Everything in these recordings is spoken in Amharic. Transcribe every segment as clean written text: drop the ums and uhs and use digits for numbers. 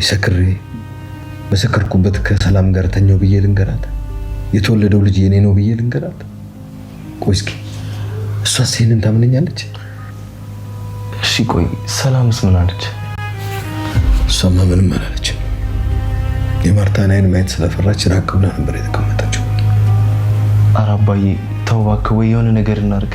ሰክሬ በሰከርኩበት ከሰላም ጋር ተኛው ብዬ ልንገራት? የተወለደው ልጅ የኔ ነው ብዬ ልንገራት? ቆይ እስኪ እሷስ ይሄንን ታምነኛለች? እሺ ቆይ ሰላምስ ምን አለች? እሷማ ምንም አላለችም። የማርታን አይን ማየት ስለፈራች ራቅ ብላ ነበር የተቀመጠችው። ኧረ አባዬ ተው እባክህ፣ ወይ የሆነ ነገር እናድርግ።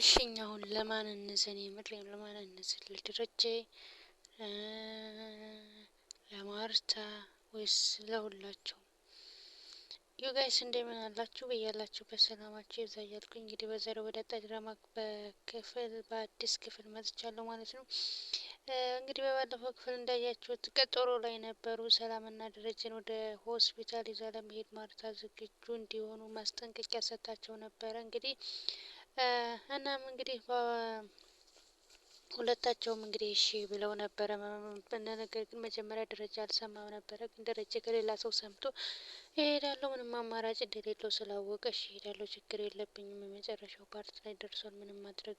እሺኛውን ለማን እንዘን? የምሬም ለማን እንዘን? ለደረጀ፣ ለማርታ ወይስ ለሁላቸው? ዩ ጋይስ እንደምን አላችሁ? በያላችሁ በሰላማችሁ ይብዛ እያልኩኝ እንግዲህ በዛሬው በዳጣ ድራማ በአዲስ ክፍል መጥቻለሁ ማለት ነው። እንግዲህ በባለፈው ክፍል እንዳያችሁት ቀጠሮ ላይ ነበሩ። ሰላምና ደረጀን ወደ ሆስፒታል ይዛ ለመሄድ ማርታ ዝግጁ እንዲሆኑ ማስጠንቀቂያ ሰጥታቸው ነበረ። እንግዲህ እናም እንግዲህ ሁለታቸውም እንግዲህ እሺ ብለው ነበረ። ነገር ግን መጀመሪያ ደረጃ አልሰማም ነበረ። ግን ደረጃ ከሌላ ሰው ሰምቶ እሄዳለሁ ምንም አማራጭ እንደሌለው ስላወቀ እሺ እሄዳለሁ፣ ችግር የለብኝም። የመጨረሻው ፓርት ላይ ደርሷል። ምንም ማድረግ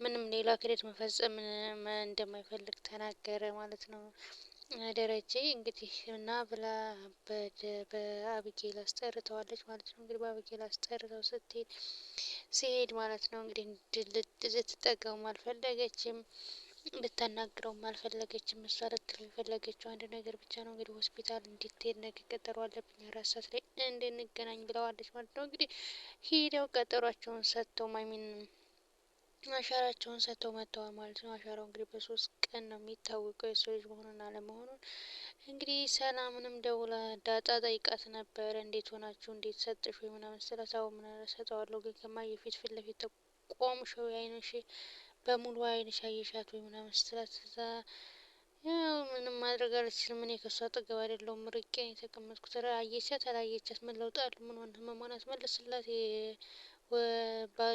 ምንም ሌላ ክሬት መፈጸም እንደማይፈልግ ተናገረ ማለት ነው። ደረጀ እንግዲህ እና ብላ በአብጌል አስጠርተዋለች ማለት ነው። እንግዲህ በአብጌል አስጠርተው ሲሄድ ማለት ነው እንግዲህ ልትጠቀሙ አልፈለገችም፣ ልታናግረውም አልፈለገችም። እሷ ልትለው የፈለገችው አንድ ነገር ብቻ ነው። እንግዲህ ሆስፒታል እንድትሄድ ነገ ቀጠሮ አለብኝ 4 ሰዓት ላይ እንድንገናኝ ብለዋለች ማለት ነው። እንግዲህ ሂደው ቀጠሯቸውን ሰጥተው ማሚን አሻራቸውን ሰጥተው መጥተዋል ማለት ነው። አሻራው እንግዲህ በ3 ቀን ነው የሚታወቀው የሰው ልጅ መሆኑን አለመሆኑን። እንግዲህ ሰላምንም ደውላ ዳጣ ጠይቃት ነበረ። እንዴት ሆናችሁ እንዴት ሰጥሽ ወይ ምናምን ስለታው ምን ሰጠዋለሁ፣ ግን ከማየ ፊት ለፊት ቆምሽ ወይ አይንሽ በሙሉ አይንሽ አየሻት ወይ ምናምን ስትላት ያው ምንም ማድረግ አልችልም፣ እኔ ከሷ አጠገብ አይደለሁም ርቄ የተቀመጥኩት። አየቻት አላየቻት ምን ለውጥ አለ? ምን ሆነ? ህመሟን አትመልስላት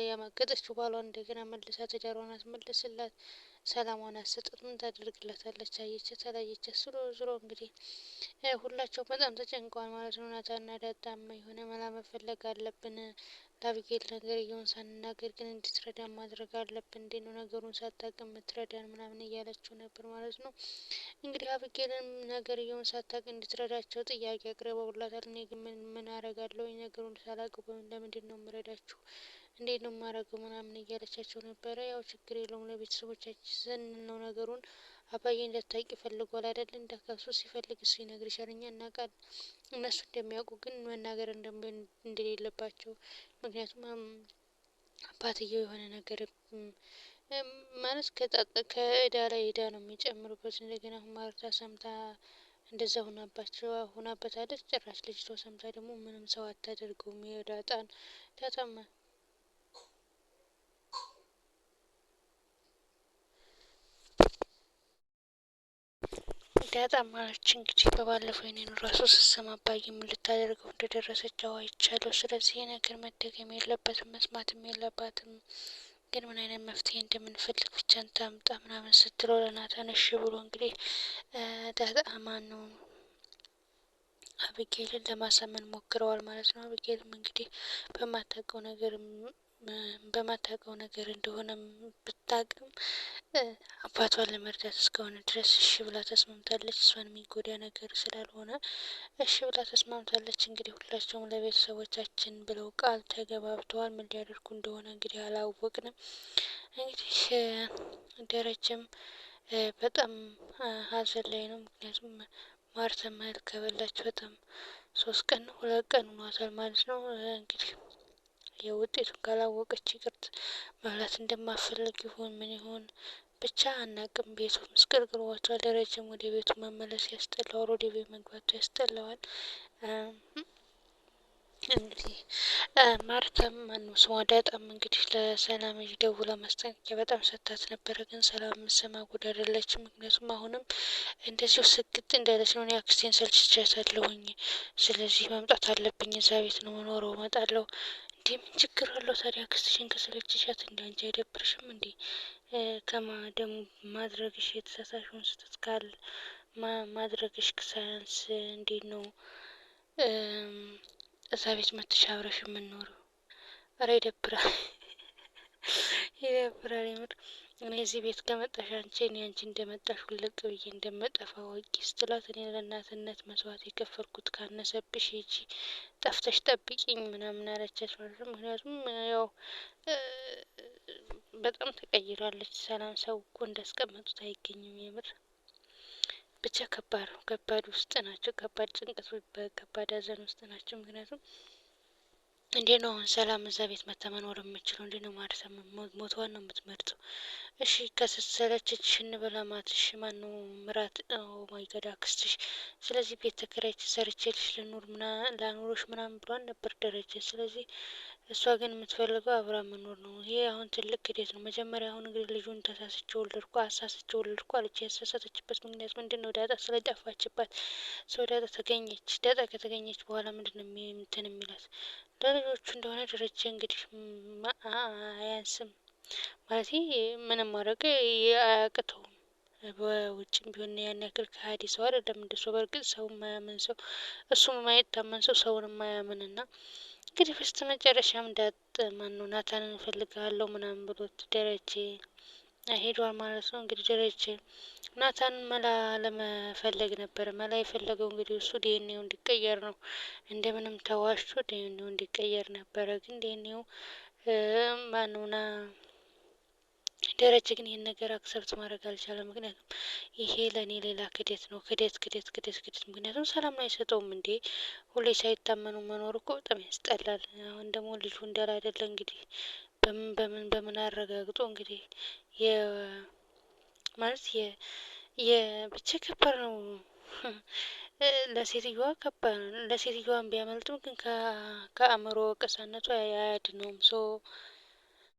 ያማገጠችው ባሏ እንደገና መልሳ ትዳሯን አትመልስላት፣ ሰላሟን አትሰጣት፣ ምን ታደርግላታለች? አየቻት አላየቻት ዞሮ እንግዲህ ሁላቸው በጣም ተጨንቀዋል ማለት ነው። ናታና ዳጣማ የሆነ መላ መፈለግ አለብን፣ ለአብጌል ነገርየውን ሳንናገር ግን እንድትረዳን ማድረግ አለብን፣ እንዴት ነው ነገሩን ሳታውቅ የምትረዳን ምናምን እያለችው ነበር ማለት ነው። እንግዲህ አብጌልን ነገርየውን ሳታውቅ እንድትረዳቸው ጥያቄ አቅርበውላታል። እኔ ግን ምን አረጋለሁ ነገሩን ሳላውቅ ለምንድን ነው የምረዳችሁ? እንዴት ነው የማረገው ምናምን እያለቻቸው ነበረ። ያው ችግር የለውም ለቤተሰቦቻችን ስንል ነው ነገሩን። አባዬ እንዳታውቂ ፈልጓል አይደል? እንዳካሱ ሲፈልግ እሱ ይነግርሻል፣ እኛ እናውቃለን። እነሱ እንደሚያውቁ ግን መናገር እንደሌለባቸው፣ ምክንያቱም አባትየው የሆነ ነገር ማለት ከእዳ ላይ እዳ ነው የሚጨምሩበት። እንደገና ማርታ ሰምታ እንደዛ ሁናበታለች። ጭራሽ ልጅቷ ሰምታ ደግሞ ምንም ሰው አታደርገውም። የዳጣን ዳጣማ ዳጣ ማለች እንግዲህ በባለፈው እኔን ራሱ ስሰማ አባዬ ምን ልታደርገው እንደደረሰች አይቻለሁ። ስለዚህ ነገር መደገም የለበትም መስማትም የለባትም። ግን ምን አይነት መፍትሄ እንደምንፈልግ ብቻ እንታምጣ ምናምን ስትለው ለናታን እሺ ብሎ እንግዲህ ዳጣ ማን ነው አብጌልን ለማሳመን ሞክረዋል ማለት ነው። አብጌልም እንግዲህ በማታውቀው ነገር እንደሆነ ብታቅም አባቷን ለመርዳት እስከሆነ ድረስ እሺ ብላ ተስማምታለች። እሷን የሚጎዳ ነገር ስላልሆነ እሺ ብላ ተስማምታለች። እንግዲህ ሁላቸውም ለቤተሰቦቻችን ብለው ቃል ተገባብተዋል። ምን ሊያደርጉ እንደሆነ እንግዲህ አላወቅንም። እንግዲህ ደረጀም በጣም ሀዘን ላይ ነው። ምክንያቱም ማርታ እህል ከበላች በጣም 3 ቀን 2 ቀን ሆኗታል ማለት ነው። እንግዲህ የውጤቱን ካላወቀች ይቅርት መብላት እንደማፈልግ ይሁን ምን ይሁን ብቻ አናቅም። ቤቱ ምስቅልቅል ወጥቷል። ደረጀም ወደ ቤቱ መመለስ ያስጠላዋል፣ ወደ ቤት መግባቱ ያስጠላዋል። እንግዲህ ማርታም ማነው ስሟ ዳጣም እንግዲህ ለሰላም ደውላ ማስጠንቀቂያ በጣም ሰታት ነበረ። ግን ሰላም የምትሰማ ጉድ አይደለችም። ምክንያቱም አሁንም እንደዚሁ ስግጥ እንዳለች ነው። እኔ አክስቴን ሰልችቻታለሁኝ፣ ስለዚህ መምጣት አለብኝ፣ እዛ ቤት ነው መኖረው፣ እመጣለሁ ምን ችግር አለው ታዲያ? አክስትሽን ከሰለችሻት እንደ አንቺ አይደብርሽም እንዴ? ከማደሙ ማድረግሽ የተሳሳሽውን ስህተት ካለ ማድረግሽ ሳያንስ እንዴት ነው እዛ ቤት መተሽ አብረሽ የምንኖረው? ኧረ ይደብራል፣ ይደብራል የምር። እኔ እዚህ ቤት ከመጣሽ እኔ አንቺ እንደመጣሽ ውልቅ ብዬ እንደመጠፋ ወቂ ስትላት እኔ ለእናትነት መስዋዕት የከፈልኩት ካነሰብሽ ሂጂ ጠፍተሽ ጠብቂኝ ምናምን አለቻት ማለት ነው። ምክንያቱም ያው በጣም ተቀይራለች። ሰላም ሰው እኮ እንዳስቀመጡት አይገኝም የምር። ብቻ ከባድ ነው፣ ከባድ ውስጥ ናቸው፣ ከባድ ጭንቀት፣ በከባድ ሀዘን ውስጥ ናቸው። ምክንያቱም እንዴት ነው አሁን ሰላም እዛ ቤት መታ መኖር የምችለው? እንዴት ነው ማለት ሞቷን ነው የምትመርጠው? እሺ ከሰለቸች እንበላ ማትሽ ማነው ምራት ማይ ገዳ አክስትሽ። ስለዚህ ቤት ተከራይቼ ሰርቼልሽ ላኑሮሽ ምናምን ብሏን ነበር ደረጀ። ስለዚህ እሷ ግን የምትፈልገው አብራ መኖር ነው። ይሄ አሁን ትልቅ ክደት ነው። መጀመሪያ አሁን እንግዲህ ልጁን አሳስቼ ወለድኩ አለች። ያሳሳተችበት ምክንያት ምንድን ነው? ዳጣ ስለጠፋችባት። ሰው ዳጣ ተገኘች። ዳጣ ከተገኘች በኋላ ምንድን ነው እንትን የሚላት ለልጆቹ እንደሆነ ደረጀ እንግዲህ አያንስም ማለት ምንም ማድረግ አያቅተውም። በውጭም ቢሆን ያን ያክል ከሀዲ ሰው አይደለም እንደሱ። በእርግጥ ሰው የማያምን ሰው እሱም የማይታመን ሰው ሰውን የማያምን እና እንግዲህ በስተ መጨረሻም ማነው ናታንን እፈልግሃለሁ ምናምን ብሎት ደረጀ ሄዷል ማለት ነው። እንግዲህ ደረጀ ናታንን መላ ለመፈለግ ነበረ። መላ የፈለገው እንግዲህ እሱ ዲኤንኤው እንዲቀየር ነው። እንደምንም ተዋሽቶ ዲኤንኤው እንዲቀየር ነበረ። ግን ዲኤንኤው ማነውና ደረጀ ግን ይህን ነገር አክሰብት ማድረግ አልቻለም። ምክንያቱም ይሄ ለእኔ ሌላ ክደት ነው። ክደት። ምክንያቱም ሰላም አይሰጠውም እንዴ? ሁሌ ሳይታመኑ መኖር እኮ በጣም ያስጠላል። አሁን ደግሞ ልጁ እንዳለ አይደለ እንግዲህ በምን አረጋግጦ እንግዲህ ማለት ብቻ ከባድ ነው። ለሴትዮዋ ከባድ ነው። ለሴትዮዋን ቢያመልጥም ግን ከአእምሮ ወቀሳነቱ አያድነውም።